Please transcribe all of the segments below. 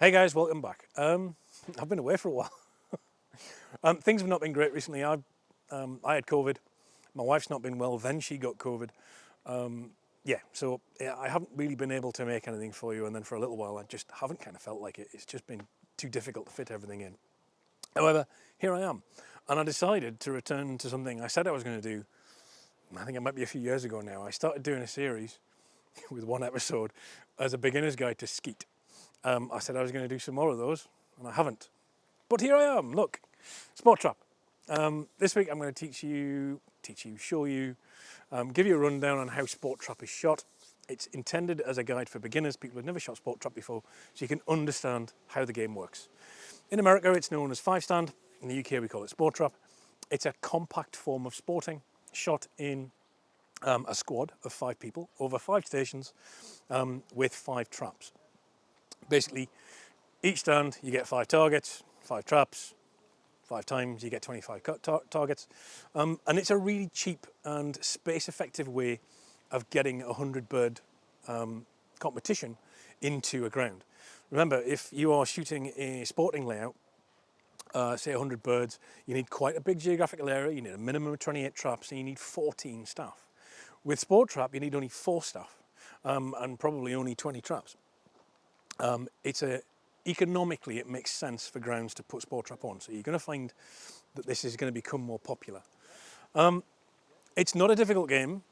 Hey guys, welcome back. I've been away for a while. Things have not been great recently. I had COVID. My wife's not been well. Then she got COVID. So I haven't really been able to make anything for you. And then for a little while, I just haven't kind of felt like it. It's just been too difficult to fit everything in. However, here I am, and I decided to return to something I said I was going to do. I think it might be a few years ago now. I started doing a series with one episode as a beginner's guide to skeet. I said I was going to do some more of those, and I haven't. But here I am, look, Sportrap. This week I'm going to show you, give you a rundown on how Sportrap is shot. It's intended as a guide for beginners, people who've never shot Sportrap before, so you can understand how the game works. In America it's known as 5-stand, in the UK we call it Sportrap. It's a compact form of sporting, shot in a squad of 5 people over 5 stations with 5 traps. Basically, each stand you get 5 targets, 5 traps, 5 times you get 25 targets, and it's a really cheap and space-effective way of getting a 100-bird competition into a ground. Remember, if you are shooting a sporting layout, say 100 birds, you need quite a big geographical area, you need a minimum of 28 traps, and you need 14 staff. With Sportrap, you need only 4 staff, and probably only 20 traps. Economically, it makes sense for grounds to put Sportrap on, so you're going to find that this is going to become more popular. It's not a difficult game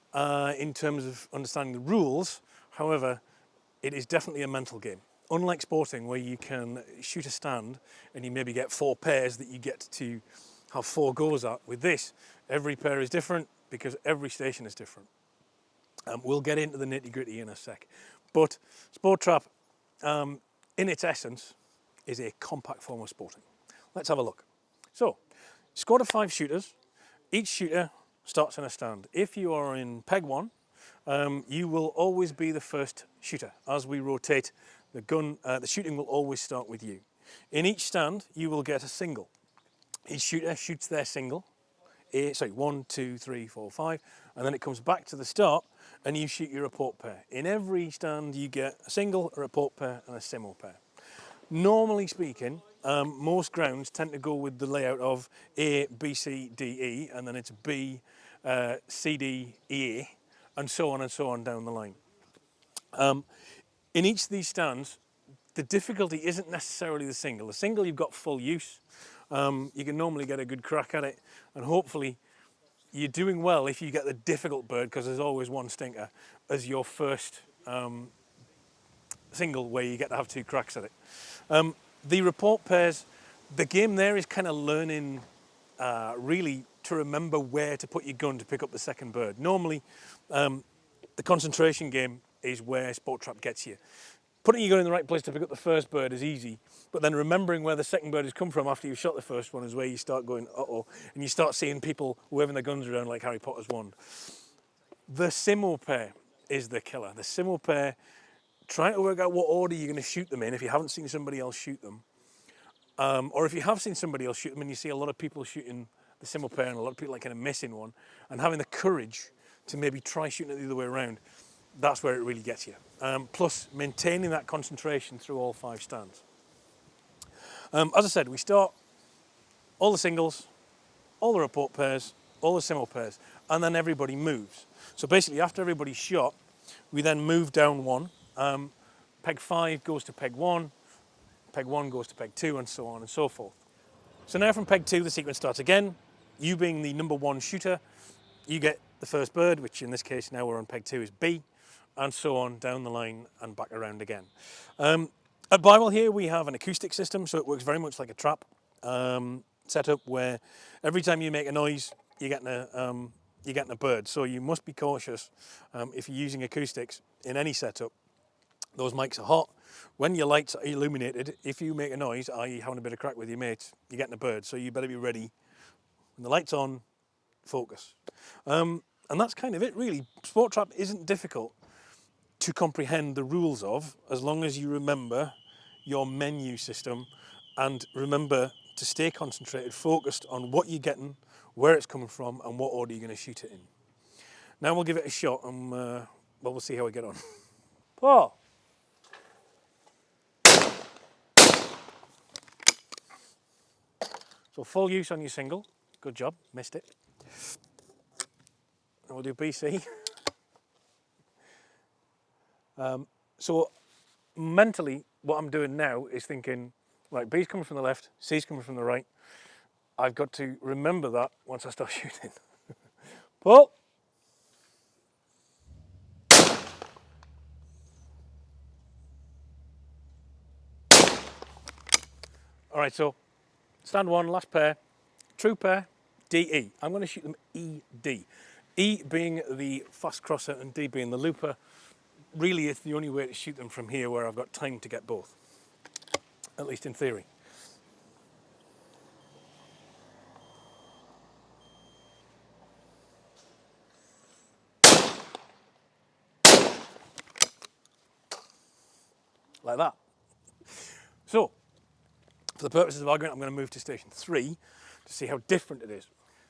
in terms of understanding the rules. However, it is definitely a mental game. Unlike sporting, where you can shoot a stand and you maybe get 4 pairs that you get to have 4 goes at, with this, every pair is different because every station is different. We'll get into the nitty-gritty in a sec. But Sportrap, in its essence, is a compact form of sporting. Let's have a look. So, squad of 5 shooters. Each shooter starts in a stand. If you are in peg 1, you will always be the first shooter. As we rotate the gun, the shooting will always start with you. In each stand, you will get a single. Each shooter shoots their single. 1, 2, 3, 4, 5, and then it comes back to the start and you shoot your report pair. In every stand you get a single, a report pair and a simul pair. Normally speaking, most grounds tend to go with the layout of A, B, C, D, E, and then it's B, C, D, E, A, and so on down the line. In each of these stands, the difficulty isn't necessarily the single. The single, you've got full use. You can normally get a good crack at it, and hopefully you're doing well if you get the difficult bird, because there's always one stinker, as your first single where you get to have 2 cracks at it. The report pairs, the game there is kind of learning really to remember where to put your gun to pick up the second bird. Normally, the concentration game is where Sportrap gets you. Putting your gun in the right place to pick up the first bird is easy, but then remembering where the second bird has come from after you've shot the first one is where you start going, uh-oh, and you start seeing people waving their guns around like Harry Potter's wand. The simul pair is the killer. The simul pair, trying to work out what order you're going to shoot them in if you haven't seen somebody else shoot them, or if you have seen somebody else shoot them and you see a lot of people shooting the simul pair and a lot of people like kind of missing one, and having the courage to maybe try shooting it the other way around, that's where it really gets you. Plus, maintaining that concentration through all 5 stands. As I said, we start all the singles, all the report pairs, all the simul pairs, and then everybody moves. So basically, after everybody's shot, we then move down 1. Peg 5 goes to peg 1, peg 1 goes to peg 2, and so on and so forth. So now from peg 2, the sequence starts again. You being the number 1 shooter, you get the first bird, which in this case now we're on peg 2 is B, and so on down the line and back around again. At Bywell here we have an acoustic system, so it works very much like a trap setup, where every time you make a noise you're getting a bird. So you must be cautious if you're using acoustics in any setup. Those mics are hot. When your lights are illuminated, if you make a noise, i.e. having a bit of crack with your mates, you're getting a bird. So you better be ready. When the light's on, focus. And that's kind of it really. Sportrap isn't difficult to comprehend the rules of, as long as you remember your menu system and remember to stay concentrated, focused on what you're getting, where it's coming from, and what order you're going to shoot it in. Now we'll give it a shot and we'll see how we get on. Paul. So full use on your single. Good job, missed it. And we'll do BC. So mentally, what I'm doing now is thinking, right, B's coming from the left, C's coming from the right. I've got to remember that once I start shooting. Pull. All right, so stand one, last pair, true pair, DE. I'm going to shoot them ED. E being the fast crosser and D being the looper. Really, it's the only way to shoot them from here where I've got time to get both, at least in theory. Like that. So, for the purposes of argument, I'm going to move to station 3 to see how different it is.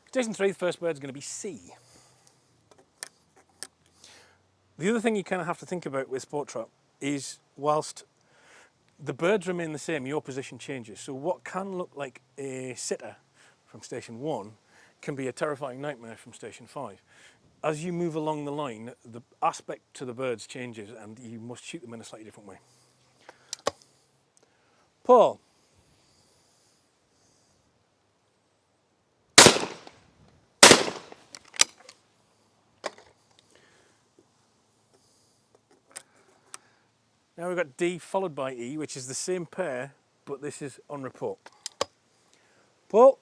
Station 3, the first bird is going to be C. The other thing you kind of have to think about with Sportrap is whilst the birds remain the same, your position changes. So what can look like a sitter from station 1 can be a terrifying nightmare from station 5. As you move along the line, the aspect to the birds changes and you must shoot them in a slightly different way. Paul. Now we've got D followed by E, which is the same pair, but this is on report. Pull.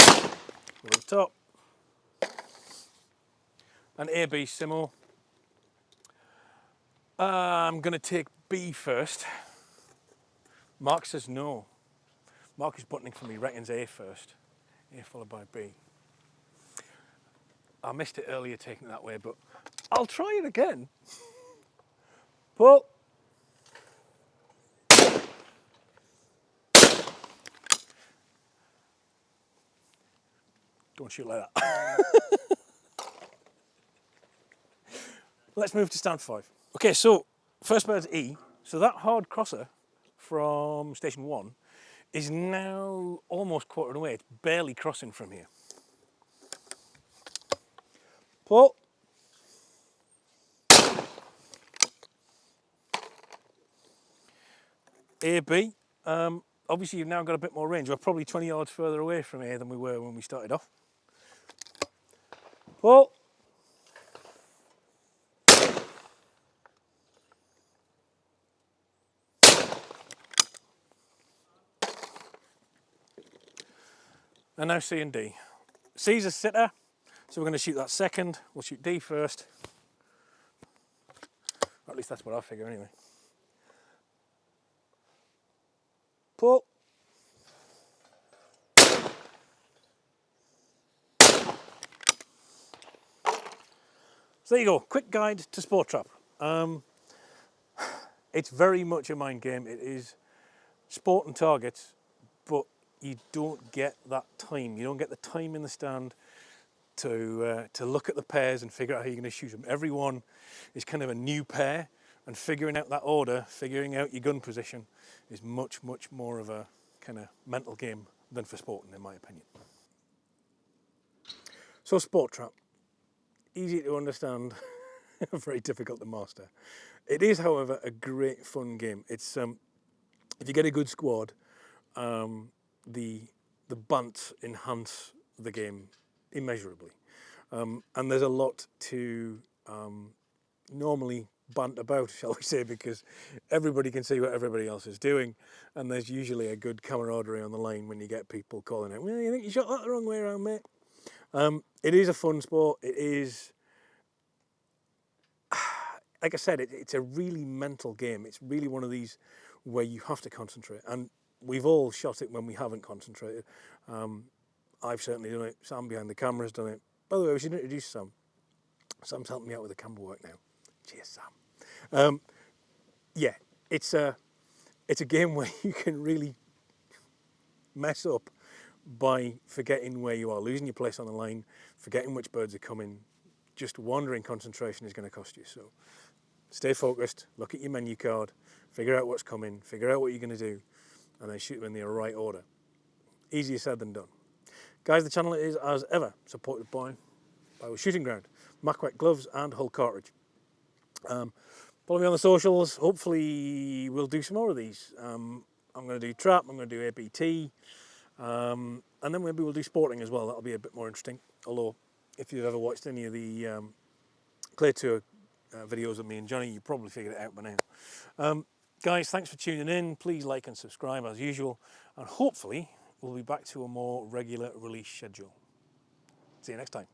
Over the top. And A, B, simo. I'm going to take B first. Mark says no. Mark is buttoning for me, reckons A first. A followed by B. I missed it earlier taking it that way, but I'll try it again. Pull. Don't shoot like that. Let's move to stand 5. Okay, so first bird's E. So that hard crosser from station 1 is now almost quartered away. It's barely crossing from here. Pull. A, B. Obviously you've now got a bit more range. We're probably 20 yards further away from A than we were when we started off. Pull. And now C and D. C's a sitter, so we're going to shoot that second. We'll shoot D first. Or at least that's what I figure anyway. Pull. So there you go, quick guide to Sportrap. It's very much a mind game. It is sport and targets, but you don't get that time. You don't get the time in the stand to look at the pairs and figure out how you're going to shoot them. Everyone is kind of a new pair, and figuring out that order, figuring out your gun position is much, much more of a kind of mental game than for sporting, in my opinion. So Sportrap, easy to understand, very difficult to master. It is, however, a great fun game. It's if you get a good squad, the bunts enhance the game immeasurably, and there's a lot to normally bunt about, shall we say, because everybody can see what everybody else is doing, and there's usually a good camaraderie on the line when you get people calling out, well, you think you shot that the wrong way around, mate. It is a fun sport. It is, like I said, it's a really mental game. It's really one of these where you have to concentrate, and we've all shot it when we haven't concentrated. I've certainly done it. Sam behind the camera has done it. By the way, we should introduce Sam. Sam's helping me out with the camera work now. Cheers, Sam. Yeah, it's a game where you can really mess up by forgetting where you are, losing your place on the line, forgetting which birds are coming. Just wandering concentration is going to cost you. So stay focused, look at your menu card, figure out what's coming, figure out what you're going to do, and then shoot them in the right order. Easier said than done. Guys, the channel is, as ever, supported by Bywell Shooting Ground, Macwet gloves and Hull cartridge. Follow me on the socials. Hopefully we'll do some more of these. I'm going to do trap, I'm going to do APT, and then maybe we'll do sporting as well. That'll be a bit more interesting. Although, if you've ever watched any of the Clay Tour videos of me and Johnny, you probably figured it out by now. Guys, thanks for tuning in. Please like and subscribe as usual, and hopefully we'll be back to a more regular release schedule. See you next time.